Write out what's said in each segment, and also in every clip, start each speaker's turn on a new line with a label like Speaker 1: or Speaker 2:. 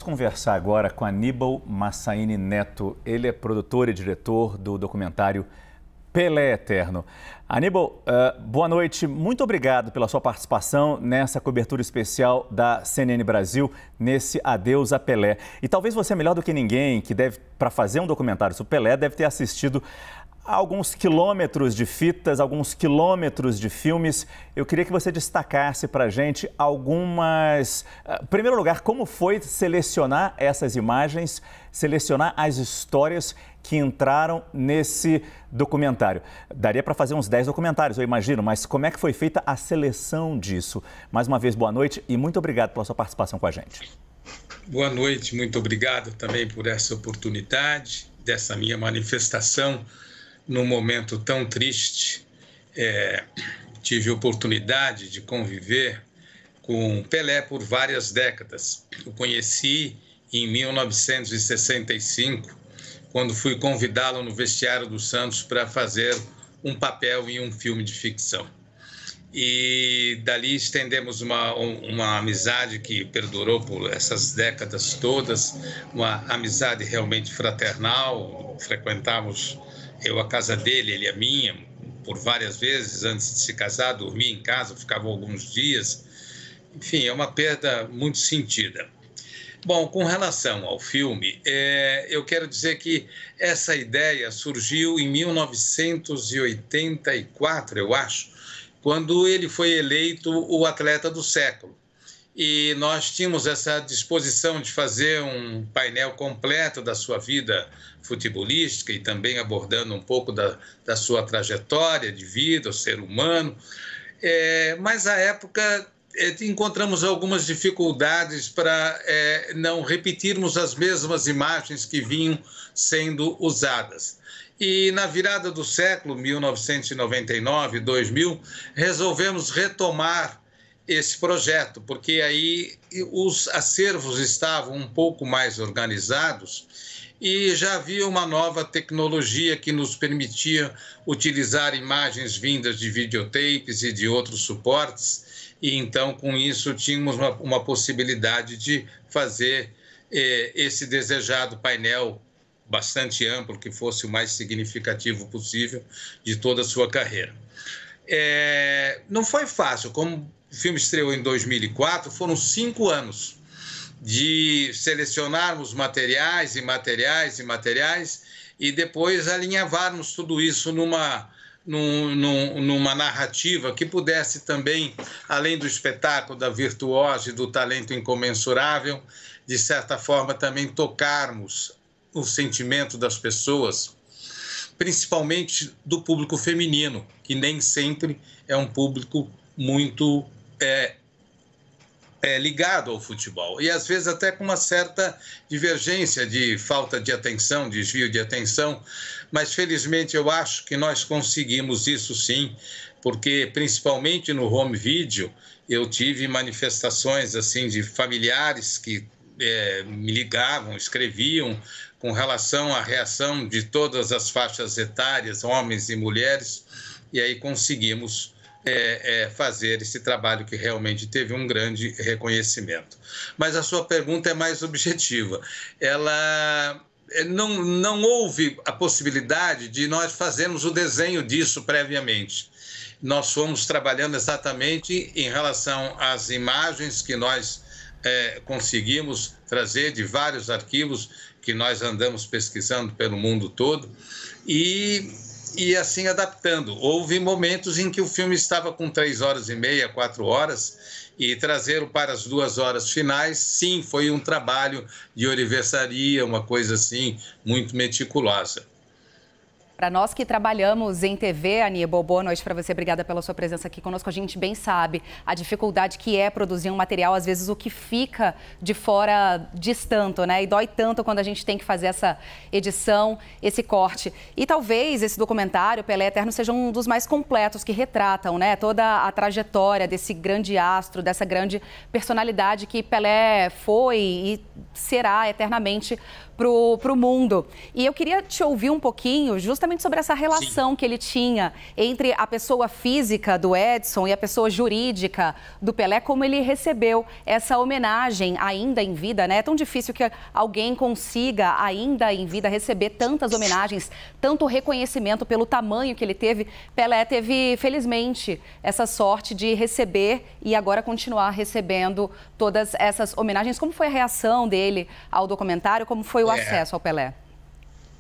Speaker 1: conversar agora com Aníbal Massaini Neto. Ele é produtor e diretor do documentário Pelé Eterno. Aníbal, boa noite. Muito obrigado pela sua participação nessa cobertura especial da CNN Brasil, nesse Adeus a Pelé. E talvez você, melhor do que ninguém, que deve, para fazer um documentário sobre Pelé, deve ter assistido alguns quilômetros de fitas, alguns quilômetros de filmes. Eu queria que você destacasse para a gente algumas... Em primeiro lugar, como foi selecionar essas imagens, selecionar as histórias que entraram nesse documentário? Daria para fazer uns 10 documentários, eu imagino, mas como é que foi feita a seleção disso? Mais uma vez, boa noite e muito obrigado pela sua participação com a gente.
Speaker 2: Boa noite, muito obrigado também por essa oportunidade, dessa minha manifestação num momento tão triste. Tive oportunidade de conviver com Pelé por várias décadas. O conheci em 1965, quando fui convidá-lo no vestiário do Santos para fazer um papel em um filme de ficção. E dali estendemos uma amizade que perdurou por essas décadas todas, uma amizade realmente fraternal. Frequentávamos eu a casa dele, ele a minha, por várias vezes antes de se casar, dormia em casa, ficava alguns dias. Enfim, é uma perda muito sentida. Bom, com relação ao filme, eu quero dizer que essa ideia surgiu em 1984, eu acho, quando ele foi eleito o atleta do século. E nós tínhamos essa disposição de fazer um painel completo da sua vida futebolística e também abordando um pouco da sua trajetória de vida, o ser humano. Mas, à época, encontramos algumas dificuldades para não repetirmos as mesmas imagens que vinham sendo usadas. E na virada do século, 1999, 2000, resolvemos retomar esse projeto, porque aí os acervos estavam um pouco mais organizados e já havia uma nova tecnologia que nos permitia utilizar imagens vindas de videotapes e de outros suportes, e então com isso tínhamos uma possibilidade de fazer esse desejado painel bastante amplo, que fosse o mais significativo possível de toda a sua carreira. Não foi fácil, como o filme estreou em 2004, foram 5 anos de selecionarmos materiais e depois alinhavarmos tudo isso numa narrativa que pudesse também, além do espetáculo, da virtuose, do talento incomensurável, de certa forma também tocarmos o sentimento das pessoas, principalmente do público feminino, que nem sempre é um público muito ligado ao futebol, e às vezes até com uma certa divergência de falta de atenção, desvio de atenção, mas felizmente eu acho que nós conseguimos isso sim, porque principalmente no home video eu tive manifestações assim de familiares que me ligavam, escreviam com relação à reação de todas as faixas etárias, homens e mulheres, e aí conseguimos fazer esse trabalho que realmente teve um grande reconhecimento. Mas a sua pergunta é mais objetiva. Ela não houve a possibilidade de nós fazermos o desenho disso previamente. Nós fomos trabalhando exatamente em relação às imagens que nós conseguimos trazer de vários arquivos que nós andamos pesquisando pelo mundo todo e assim adaptando. Houve momentos em que o filme estava com 3 horas e meia, 4 horas, e trazê-lo para as 2 horas finais, sim, foi um trabalho de orivesaria, uma coisa assim, muito meticulosa.
Speaker 3: Para nós que trabalhamos em TV, Aníbal, boa noite para você. Obrigada pela sua presença aqui conosco. A gente bem sabe a dificuldade que é produzir um material, às vezes o que fica de fora diz tanto, né? E dói tanto quando a gente tem que fazer essa edição, esse corte. E talvez esse documentário, Pelé Eterno, seja um dos mais completos que retratam, né, toda a trajetória desse grande astro, dessa grande personalidade que Pelé foi e será eternamente para o mundo. E eu queria te ouvir um pouquinho, justamente justamente sobre essa relação que ele tinha entre a pessoa física do Edson e a pessoa jurídica do Pelé, como ele recebeu essa homenagem ainda em vida, né? É tão difícil que alguém consiga ainda em vida receber tantas homenagens, tanto reconhecimento pelo tamanho que ele teve. Pelé teve, felizmente, essa sorte de receber e agora continuar recebendo todas essas homenagens. Como foi a reação dele ao documentário? Como foi o acesso ao Pelé?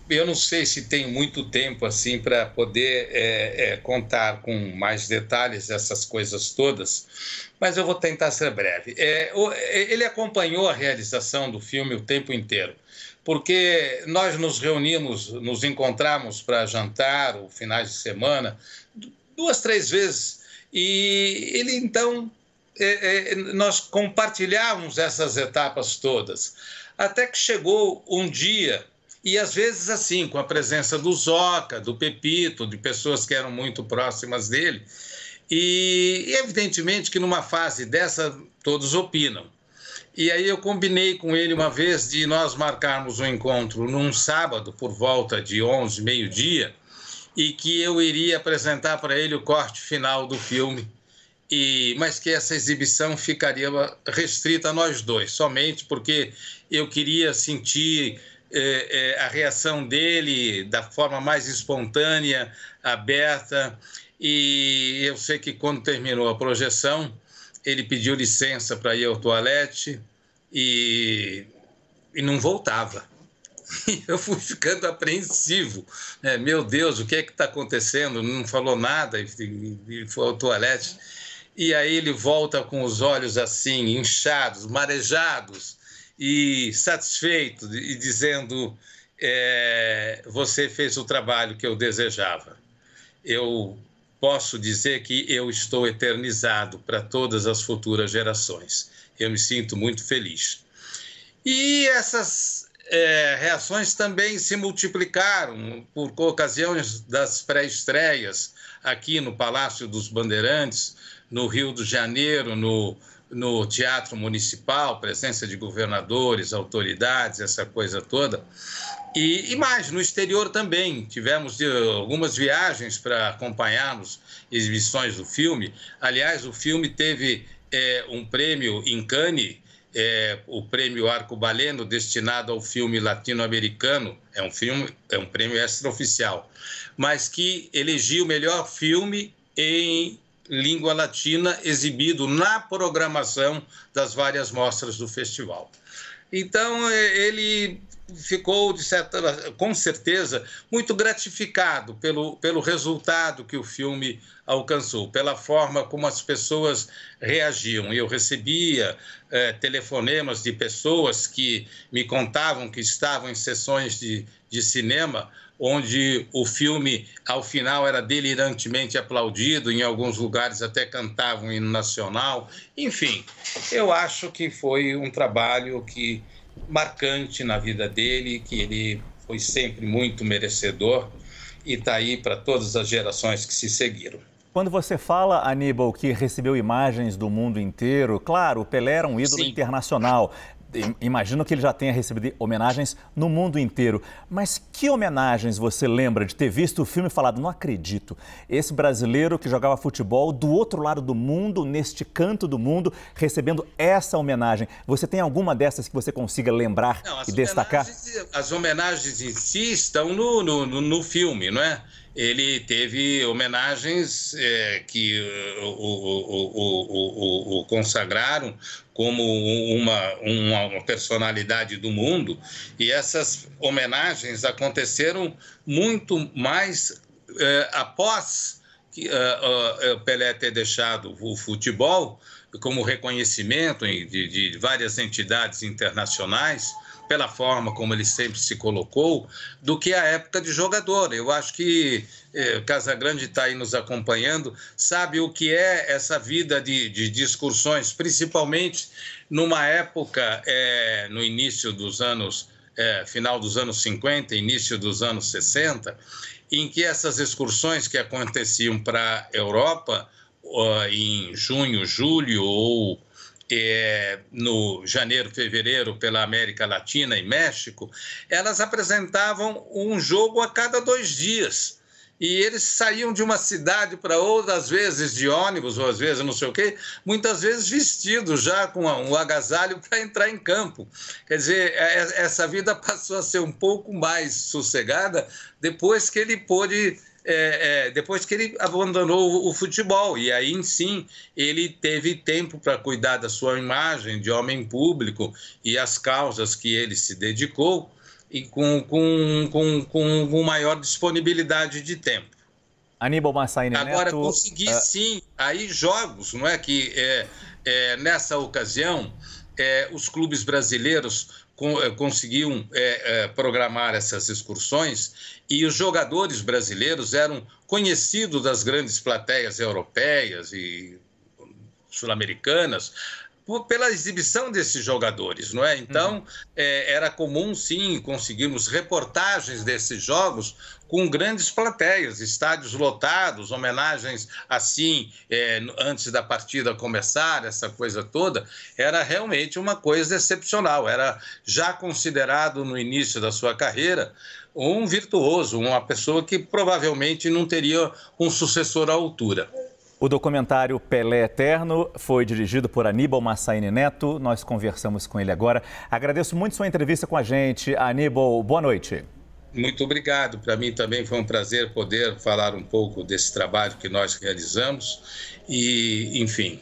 Speaker 2: Eu não sei se tem muito tempo assim para poder contar com mais detalhes essas coisas todas, mas eu vou tentar ser breve. Ele acompanhou a realização do filme o tempo inteiro, porque nós nos reunimos, nos encontramos para jantar, ou finais de semana, 2, 3 vezes, e ele então, nós compartilhávamos essas etapas todas, até que chegou um dia. E, às vezes, assim, com a presença do Zoca, do Pepito, de pessoas que eram muito próximas dele. E, evidentemente, que numa fase dessa, todos opinam. E aí eu combinei com ele uma vez de nós marcarmos um encontro num sábado, por volta de 11, meio-dia, e que eu iria apresentar para ele o corte final do filme, mas que essa exibição ficaria restrita a nós dois, somente porque eu queria sentir a reação dele da forma mais espontânea, aberta, e eu sei que quando terminou a projeção, ele pediu licença para ir ao toalete e não voltava. E eu fui ficando apreensivo. Meu Deus, o que é que está acontecendo? Não falou nada e foi ao toalete. E aí ele volta com os olhos assim, inchados, marejados, e satisfeito, e dizendo, você fez o trabalho que eu desejava. Eu posso dizer que eu estou eternizado para todas as futuras gerações. Eu me sinto muito feliz. E essas reações também se multiplicaram por ocasiões das pré-estreias aqui no Palácio dos Bandeirantes, no Rio de Janeiro, no Teatro Municipal, presença de governadores, autoridades, essa coisa toda. E mais, no exterior também. Tivemos algumas viagens para acompanharmos exibições do filme. Aliás, o filme teve um prêmio em Cannes, o prêmio Arcobaleno, destinado ao filme latino-americano. É um prêmio extraoficial, mas que elegia o melhor filme em língua latina exibido na programação das várias mostras do festival. Então, ele ficou, com certeza, muito gratificado pelo resultado que o filme alcançou, pela forma como as pessoas reagiam. Eu recebia telefonemas de pessoas que me contavam que estavam em sessões de cinema, onde o filme, ao final, era delirantemente aplaudido, em alguns lugares até cantavam o hino nacional. Enfim, eu acho que foi um trabalho marcante na vida dele, que ele foi sempre muito merecedor e está aí para todas as gerações que se seguiram.
Speaker 1: Quando você fala, Aníbal, que recebeu imagens do mundo inteiro, claro, o Pelé era um ídolo internacional. Imagino que ele já tenha recebido homenagens no mundo inteiro. Mas que homenagens você lembra de ter visto o filme e falado, não acredito, esse brasileiro que jogava futebol do outro lado do mundo, neste canto do mundo, recebendo essa homenagem? Você tem alguma dessas que você consiga lembrar e destacar?
Speaker 2: As homenagens em si estão no filme, não é? Ele teve homenagens que o consagraram como uma personalidade do mundo, e essas homenagens aconteceram muito mais após Pelé ter deixado o futebol, como reconhecimento de várias entidades internacionais, pela forma como ele sempre se colocou, do que a época de jogador. Eu acho que Casagrande está aí nos acompanhando, sabe o que é essa vida de excursões, principalmente numa época, no início dos anos, final dos anos 50, início dos anos 60, em que essas excursões que aconteciam para a Europa, em junho, julho ou no janeiro, fevereiro, pela América Latina e México, elas apresentavam um jogo a cada 2 dias. E eles saíam de uma cidade para outra, às vezes de ônibus, ou às vezes não sei o quê, muitas vezes vestidos já com um agasalho para entrar em campo. Quer dizer, essa vida passou a ser um pouco mais sossegada depois que ele pôde... depois que ele abandonou o futebol, e aí sim ele teve tempo para cuidar da sua imagem de homem público e as causas que ele se dedicou, e com maior disponibilidade de tempo.
Speaker 1: Aníbal Massaíni Neto...
Speaker 2: Agora, consegui sim, aí jogos, não é que nessa ocasião os clubes brasileiros conseguiam programar essas excursões, e os jogadores brasileiros eram conhecidos das grandes plateias europeias e sul-americanas pela exibição desses jogadores, não é? Então, era comum, sim, conseguirmos reportagens desses jogos com grandes plateias, estádios lotados, homenagens assim, antes da partida começar, essa coisa toda. Era realmente uma coisa excepcional. Era já considerado, no início da sua carreira, um virtuoso, uma pessoa que provavelmente não teria um sucessor à altura.
Speaker 1: O documentário Pelé Eterno foi dirigido por Aníbal Massaíni Neto. Nós conversamos com ele agora. Agradeço muito sua entrevista com a gente. Aníbal, boa noite.
Speaker 2: Muito obrigado. Para mim também foi um prazer poder falar um pouco desse trabalho que nós realizamos. E, enfim...